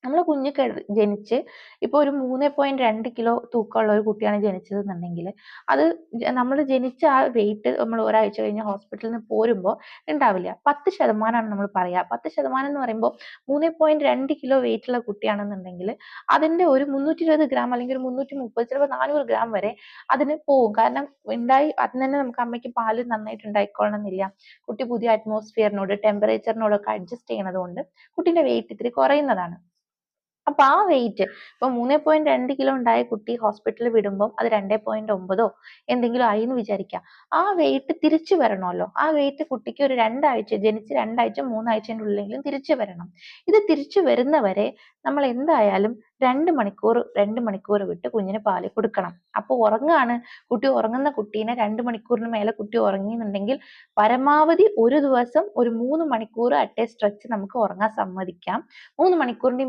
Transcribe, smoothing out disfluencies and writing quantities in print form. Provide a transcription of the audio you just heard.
നമ്മളെ കുഞ്ഞ് ജനിച്ച് ഇപ്പൊ ഒരു 3.2 കിലോ തൂക്കമുള്ള ഒരു കുട്ടിയാണ് ജനിച്ചതെന്നുണ്ടെങ്കിൽ അത് നമ്മൾ ജനിച്ച ആ വെയിറ്റ് നമ്മൾ ഒരാഴ്ച കഴിഞ്ഞ് ഹോസ്പിറ്റലിൽ നിന്ന് പോരുമ്പോൾ ഉണ്ടാവില്ല. 10% നമ്മൾ പറയാ. 10% എന്ന് പറയുമ്പോൾ 3.2 കിലോ വെയിറ്റ് ഉള്ള കുട്ടിയാണെന്നുണ്ടെങ്കിൽ അതിന്റെ ഒരു 320 ഗ്രാം അല്ലെങ്കിൽ ഒരു 330 ചിലപ്പോൾ 400 ഗ്രാം വരെ അതിന് പോകും. കാരണം ഉണ്ടായി അതിന് തന്നെ നമുക്ക് അമ്മയ്ക്ക് പാല് നന്നായിട്ട് ഉണ്ടായിക്കൊള്ളണം എന്നില്ല. കുട്ടി പുതിയ അറ്റ്മോസ്ഫിയറിനോട് ടെമ്പറേച്ചറിനോടൊക്കെ അഡ്ജസ്റ്റ് ചെയ്യണത് കൊണ്ട് കുട്ടിന്റെ വെയിറ്റ് ഇത്തിരി കുറയുന്നതാണ്. അപ്പൊ ആ വെയിറ്റ് ഇപ്പൊ 3.2 കിലോ ഉണ്ടായ കുട്ടി ഹോസ്പിറ്റലിൽ വിടുമ്പോൾ അത് 2.9 എന്തെങ്കിലും ആയി എന്ന് വിചാരിക്കുക. ആ വെയിറ്റ് തിരിച്ചു വരണമല്ലോ. ആ വെയിറ്റ് കുട്ടിക്ക് ഒരു 2 ആഴ്ച ജനിച്ച് 2 ആഴ്ച 3 ആഴ്ചയുടെ ഉള്ളിലെങ്കിലും തിരിച്ചു വരണം. ഇത് തിരിച്ചു വരുന്നവരെ നമ്മൾ എന്തായാലും 2 മണിക്കൂർ വിട്ട് കുഞ്ഞിന് പാല് കൊടുക്കണം. അപ്പൊ ഉറങ്ങാണ് കുട്ടി, ഉറങ്ങുന്ന കുട്ടീനെ 2 മണിക്കൂറിന് മേലെ കുട്ടി ഉറങ്ങിയെന്നുണ്ടെങ്കിൽ പരമാവധി ഒരു ദിവസം ഒരു 3 മണിക്കൂർ അറ്റ് എ സ്ട്രെച്ച് നമുക്ക് ഉറങ്ങാൻ സമ്മതിക്കാം. 3 മണിക്കൂറിന്റെ